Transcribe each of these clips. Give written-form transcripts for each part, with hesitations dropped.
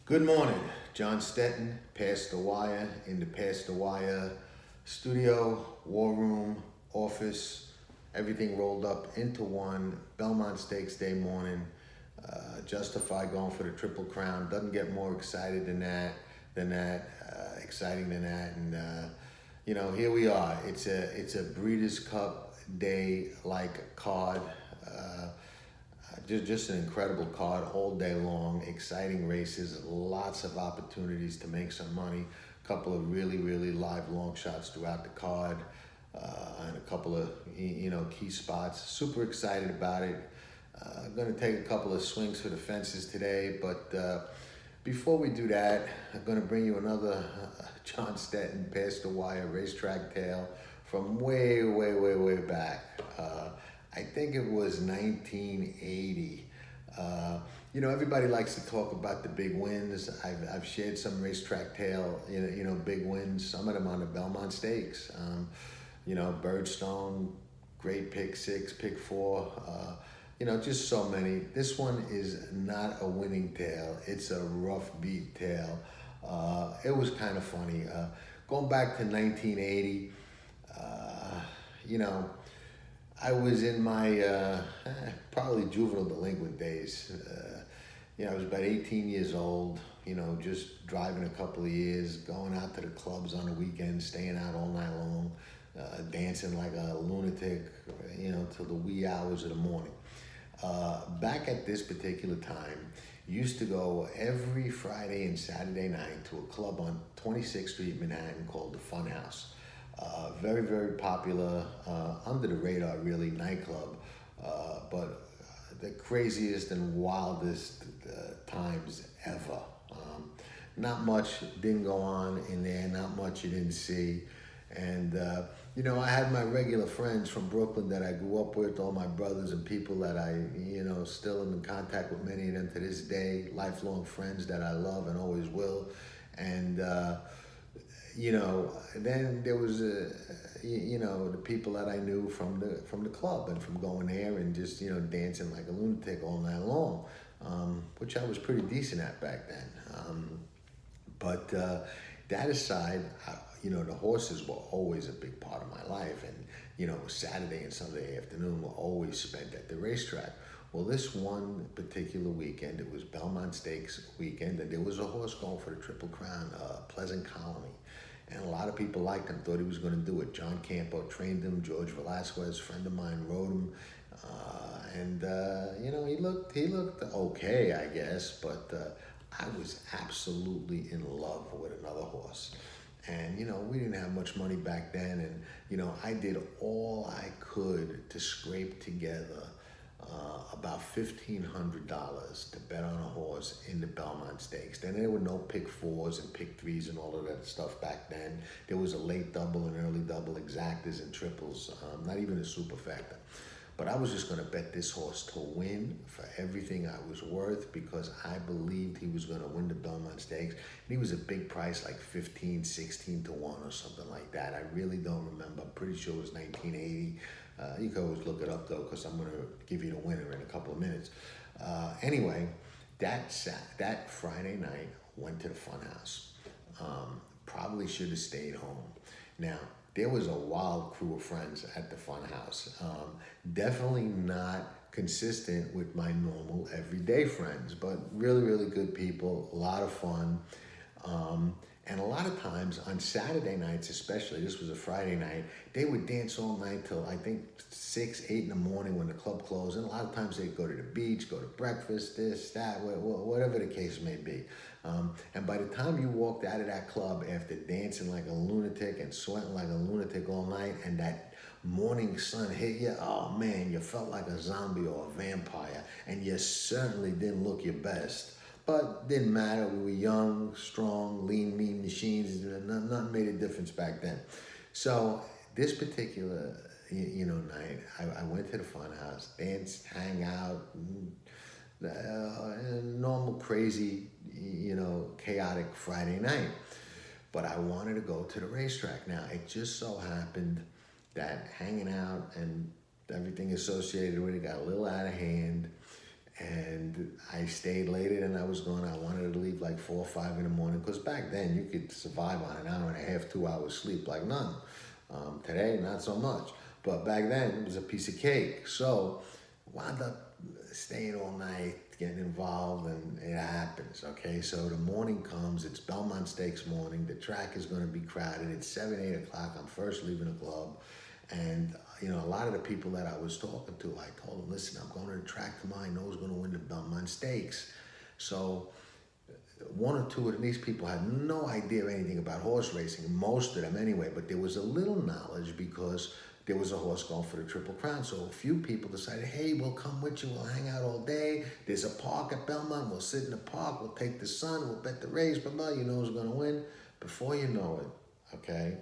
Good morning, John Stettin, Past the Wire, in the Past the Wire studio, war room, office, everything rolled up into one. Belmont Stakes Day morning. Justified going for the Triple Crown. Doesn't get more excited exciting than that. And here we are. It's a Breeders' Cup Day like card. Just an incredible card all day long, exciting races, lots of opportunities to make some money, a couple of really live long shots throughout the card, and a couple of key spots. Super excited about it. Going to take a couple of swings for the fences today, but before we do that, I'm going to bring you another John Stettin Past the Wire racetrack tale from way back. I think it was 1980. Everybody likes to talk about the big wins. I've shared some racetrack tale, big wins. Some of them on the Belmont Stakes. Birdstone, great pick 6, pick 4. Just so many. This one is not a winning tale. It's a rough beat tale. It was kind of funny. Going back to 1980, I was in my probably juvenile delinquent days. I was about 18 years old, just driving a couple of years, going out to the clubs on the weekends, staying out all night long, dancing like a lunatic, till the wee hours of the morning. Back at this particular time, used to go every Friday and Saturday night to a club on 26th Street, Manhattan called the Fun House. Very popular, under the radar really, nightclub, but the craziest and wildest times ever. Not much didn't go on in there, not much you didn't see. And, I had my regular friends from Brooklyn that I grew up with, all my brothers and people that I, still am in contact with, many of them to this day, lifelong friends that I love and always will. And, then there was, the people that I knew from the club and from going there and just, dancing like a lunatic all night long, which I was pretty decent at back then. But that aside, the horses were always a big part of my life. And, Saturday and Sunday afternoon were always spent at the racetrack. Well, this one particular weekend, it was Belmont Stakes weekend, and there was a horse going for the Triple Crown, Pleasant Colony. And a lot of people liked him, thought he was going to do it. John Campo trained him. George Velasquez, friend of mine, rode him. He looked okay, I guess. But I was absolutely in love with another horse. And, we didn't have much money back then. And, I did all I could to scrape together about $1,500 to bet on a horse in the Belmont Stakes. Then there were no pick 4s and pick 3s and all of that stuff back then. There was a late double and early double, exactas and triples, not even a superfecta. But I was just going to bet this horse to win for everything I was worth because I believed he was going to win the Belmont Stakes. And he was a big price, like 15, 16 to 1 or something like that. I really don't remember. I'm pretty sure it was 1980. You can always look it up, though, because I'm going to give you the winner in a couple of minutes. Anyway, that Friday night, went to the Fun House. Probably should have stayed home. Now, there was a wild crew of friends at the Fun House. Definitely not consistent with my normal everyday friends, but really good people, a lot of fun. And a lot of times on Saturday nights, especially, this was a Friday night, they would dance all night till I think 6, 8 in the morning when the club closed. And a lot of times they'd go to the beach, go to breakfast, this, that, whatever the case may be. And by the time you walked out of that club after dancing like a lunatic and sweating like a lunatic all night, and that morning sun hit you, oh man, you felt like a zombie or a vampire, and you certainly didn't look your best. But didn't matter. We were young, strong, lean, mean machines. Nothing made a difference back then. So this particular, night, I went to the Fun House, danced, hang out, normal, crazy, chaotic Friday night. But I wanted to go to the racetrack. Now, it just so happened that hanging out and everything associated with it got a little out of hand. And I stayed later than I was going. I wanted to leave like 4 or 5 in the morning, because back then you could survive on an hour and a half, 2 hours sleep like none. Today, not so much. But back then, it was a piece of cake. So, wound up staying all night, getting involved, and it happens, okay? So the morning comes, it's Belmont Stakes morning, the track is gonna be crowded, it's 7, 8 o'clock, I'm first leaving the club, and a lot of the people that I was talking to, I told them, listen, I'm going to the track tomorrow, I know who's gonna win the Belmont Stakes. So one or two of these people had no idea anything about horse racing, most of them anyway, but there was a little knowledge because there was a horse going for the Triple Crown. So a few people decided, hey, we'll come with you, we'll hang out all day. There's a park at Belmont, we'll sit in the park, we'll take the sun, we'll bet the race, blah, blah, you know who's gonna win. Before you know it, okay,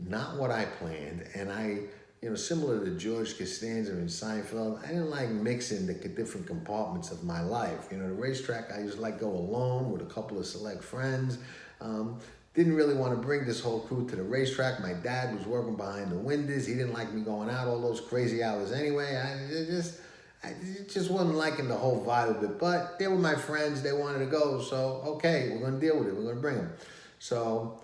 not what I planned. And similar to George Costanza and Seinfeld, I didn't like mixing the different compartments of my life. The racetrack, I used to like go alone with a couple of select friends. Didn't really want to bring this whole crew to the racetrack. My dad was working behind the windows. He didn't like me going out all those crazy hours anyway. I just wasn't liking the whole vibe of it. But they were my friends. They wanted to go. So, okay, we're going to deal with it. We're going to bring them. So,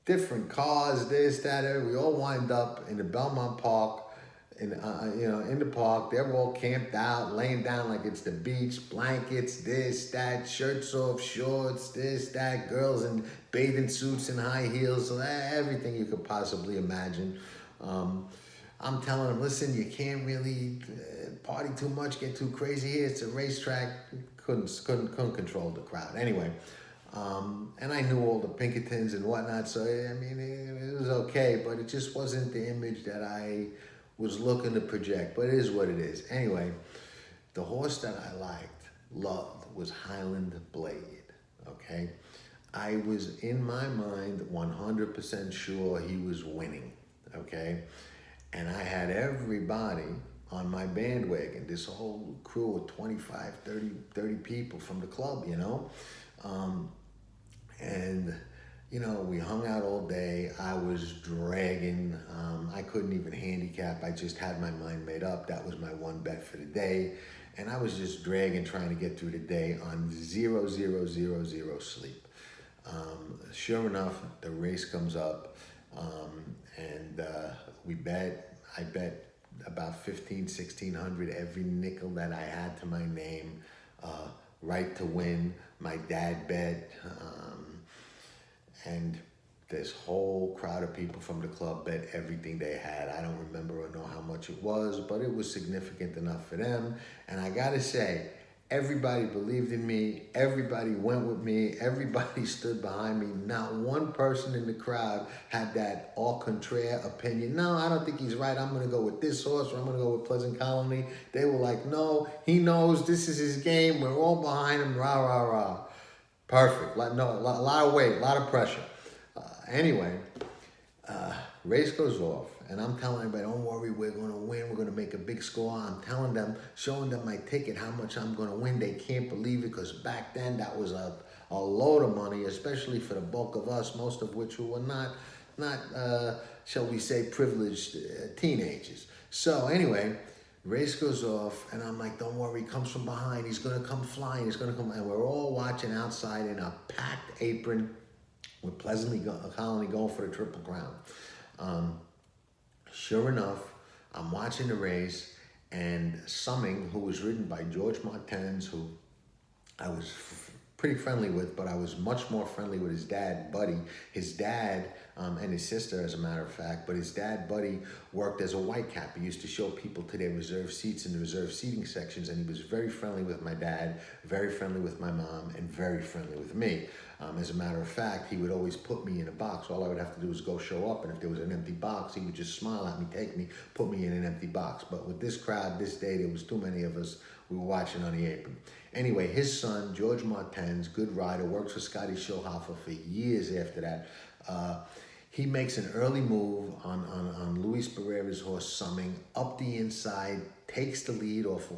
different cars, this, that, we all wind up in the Belmont Park, in the park. They're all camped out, laying down like it's the beach, blankets, this, that, shirts off, shorts, this, that, girls in bathing suits and high heels, so everything you could possibly imagine. I'm telling them, listen, you can't really party too much, get too crazy here. It's a racetrack. Couldn't control the crowd. Anyway. And I knew all the Pinkertons and whatnot, so it was okay, but it just wasn't the image that I was looking to project, but it is what it is. Anyway, the horse that I loved, was Highland Blade, okay? I was, in my mind, 100% sure he was winning, okay? And I had everybody on my bandwagon, this whole crew of 25, 30 people from the club, and we hung out all day. I was dragging. I couldn't even handicap. I just had my mind made up. That was my one bet for the day. And I was just dragging, trying to get through the day on 0, 0, 0, 0 sleep. Sure enough, the race comes up, and we bet. I bet about 1,600 every nickel that I had to my name, right to win. My dad bet, and this whole crowd of people from the club bet everything they had. I don't remember or know how much it was, but it was significant enough for them. And I gotta say, everybody believed in me, everybody went with me, everybody stood behind me. Not one person in the crowd had that au contraire opinion. No, I don't think he's right. I'm gonna go with this horse, or I'm gonna go with Pleasant Colony. They were like, no, he knows this is his game. We're all behind him, rah, rah, rah. Perfect, a lot of weight, a lot of pressure. Anyway, race goes off, and I'm telling everybody, don't worry, we're gonna win, we're gonna make a big score. I'm telling them, showing them my ticket, how much I'm gonna win. They can't believe it, because back then that was a load of money, especially for the bulk of us, most of which who were not shall we say, privileged teenagers. So anyway, race goes off, and I'm like, don't worry, he comes from behind, he's gonna come flying, he's gonna come, and we're all watching outside in a packed apron with Pleasant Colony going for the Triple Crown. Sure enough, I'm watching the race, and Summing, who was ridden by George Martens, who I was pretty friendly with, but I was much more friendly with his dad, Buddy. His dad and his sister, as a matter of fact, but his dad, Buddy, worked as a white cap. He used to show people to their reserved seats in the reserved seating sections, and he was very friendly with my dad, very friendly with my mom, and very friendly with me. As a matter of fact, he would always put me in a box. All I would have to do was go show up, and if there was an empty box, he would just smile at me, take me, put me in an empty box. But with this crowd, this day, there was too many of us. We were watching on the apron. Anyway, his son, George Martens, good rider, works for Scotty Schilhofer for years after that. He makes an early move on Luis Barrera's horse, Summing, up the inside, takes the lead off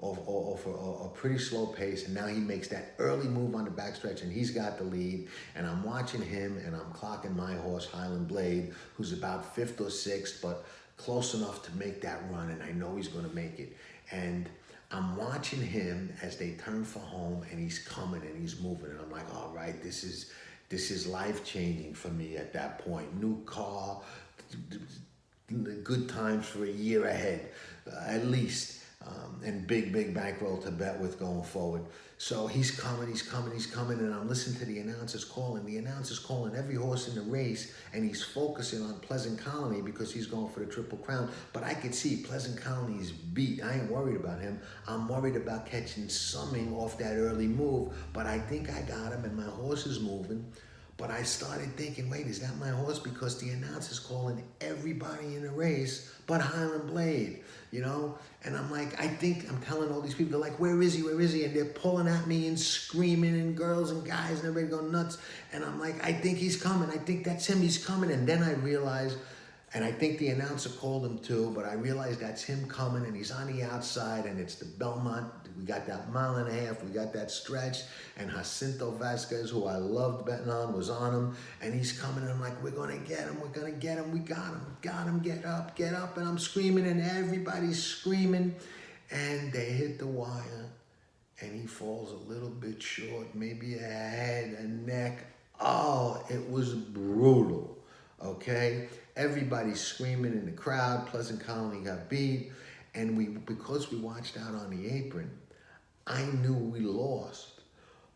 a pretty slow pace, and now he makes that early move on the backstretch, and he's got the lead, and I'm watching him, and I'm clocking my horse, Highland Blade, who's about 5th or 6th, but close enough to make that run, and I know he's going to make it. And I'm watching him as they turn for home, and he's coming and he's moving, and I'm like, all right, this is life changing for me at that point. New car, good times for a year ahead, at least, and big bankroll to bet with going forward. So he's coming, and I'm listening to the announcers calling. The announcers calling every horse in the race, and he's focusing on Pleasant Colony because he's going for the Triple Crown. But I could see Pleasant Colony's beat. I ain't worried about him. I'm worried about catching Summing off that early move. But I think I got him, and my horse is moving. But I started thinking, wait, is that my horse? Because the announcer's calling everybody in the race but Highland Blade, you know? And I'm like, I'm telling all these people, they're like, where is he? Where is he? And they're pulling at me and screaming, and girls and guys and everybody going nuts. And I'm like, I think he's coming. I think that's him. He's coming. And then I realized, and I think the announcer called him too, but I realized that's him coming, and he's on the outside, and it's the Belmont. We got that mile and a half, we got that stretch, and Jacinto Vasquez, who I loved betting on, was on him, and he's coming, and I'm like, we're gonna get him, we got him, get up, and I'm screaming, and everybody's screaming, and they hit the wire, and he falls a little bit short, maybe a head, a neck. Oh, it was brutal. Okay, everybody's screaming in the crowd. Pleasant Colony got beat, and because we watched out on the apron, I knew we lost,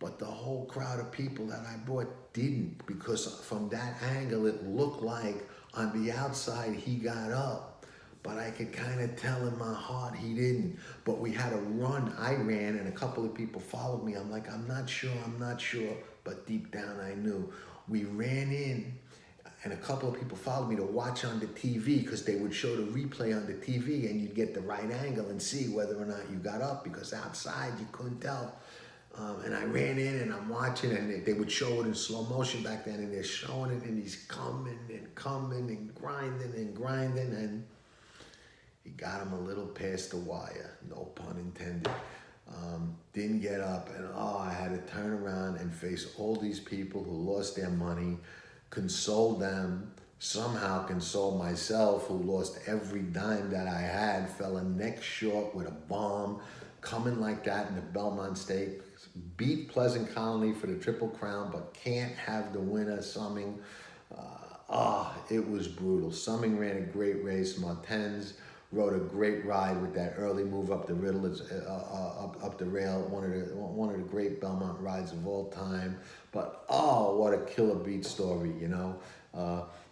but the whole crowd of people that I brought didn't, because from that angle it looked like on the outside he got up, but I could kind of tell in my heart he didn't. But we had a run. I ran, and a couple of people followed me. I'm like, I'm not sure, but deep down I knew. We ran in, and a couple of people followed me to watch on the TV, because they would show the replay on the TV, and you'd get the right angle and see whether or not you got up, because outside you couldn't tell. And I ran in, and I'm watching, and they would show it in slow motion back then, and they're showing it, and he's coming and grinding, and he got him a little past the wire, no pun intended. Didn't get up, and I had to turn around and face all these people who lost their money, console them, somehow console myself, who lost every dime that I had, fell a neck short with a bomb, coming like that in the Belmont Stakes, beat Pleasant Colony for the Triple Crown, but can't have the winner, Summing. It was brutal. Summing ran a great race. Martens rode a great ride with that early move up the riddle, up the rail. One of the great Belmont rides of all time. But what a killer beat story, you know.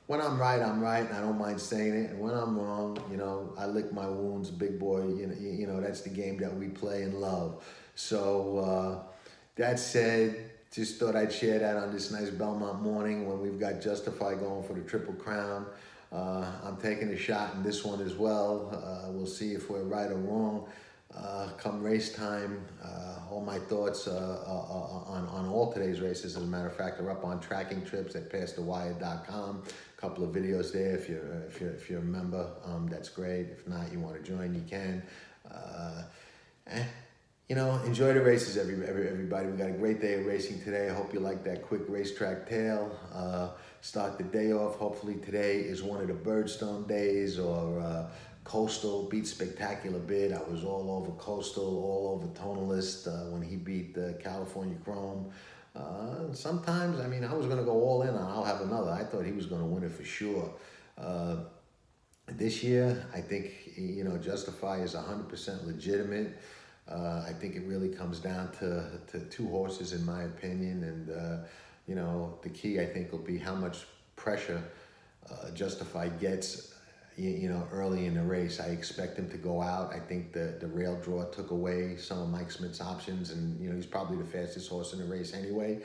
When I'm right, and I don't mind saying it. And when I'm wrong, you know, I lick my wounds, big boy. You know, that's the game that we play and love. So that said, just thought I'd share that on this nice Belmont morning when we've got Justify going for the Triple Crown. I'm taking a shot in this one as well. We'll see if we're right or wrong. Come race time, all my thoughts on all today's races, as a matter of fact, are up on Tracking Trips at PastTheWire.com. A couple of videos there. If you're a member, that's great. If not, you want to join, you can. You know, enjoy the races, everybody. We got a great day of racing today. I hope you like that quick racetrack tale. Start the day off. Hopefully today is one of the Birdstone days, or Coastal beat Spectacular Bid. I was all over Coastal, all over Tonalist when he beat California Chrome. Sometimes, I mean, I was going to go all in on I'll Have Another. I thought he was going to win it for sure. This year, I think, you know, Justify is 100% legitimate. I think it really comes down to two horses, in my opinion. And, you know, the key, I think, will be how much pressure Justify gets, you know, early in the race. I expect him to go out. I think the rail draw took away some of Mike Smith's options, and, you know, he's probably the fastest horse in the race anyway.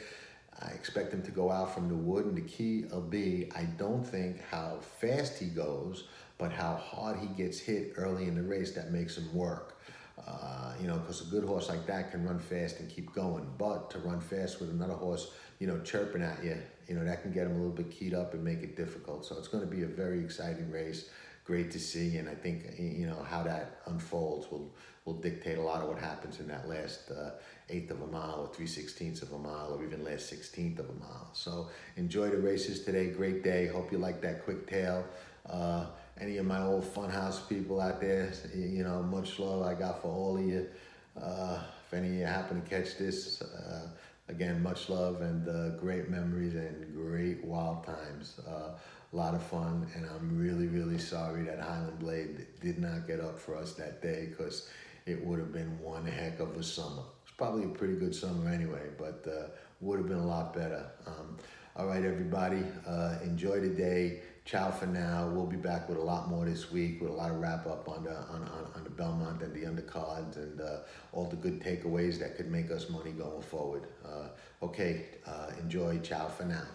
I expect him to go out from the wood, and the key will be, I don't think how fast he goes, but how hard he gets hit early in the race that makes him work. You know, because a good horse like that can run fast and keep going. But to run fast with another horse, you know, chirping at you, you know, that can get him a little bit keyed up and make it difficult. So it's going to be a very exciting race. Great to see. And I think, you know, how that unfolds will dictate a lot of what happens in that last eighth of a mile, or 3/16 of a mile, or even last 16th of a mile. So enjoy the races today. Great day. Hope you like that quick tale. any of my old funhouse people out there, you know, much love I got for all of you. If any of you happen to catch this, again, much love and great memories and great wild times. A lot of fun, and I'm really, really sorry that Highland Blade did not get up for us that day, because it would have been one heck of a summer. It's probably a pretty good summer anyway, but would have been a lot better. All right, everybody, enjoy the day. Ciao for now. We'll be back with a lot more this week, with a lot of wrap up on the Belmont and the undercards, and all the good takeaways that could make us money going forward. Okay, enjoy. Ciao for now.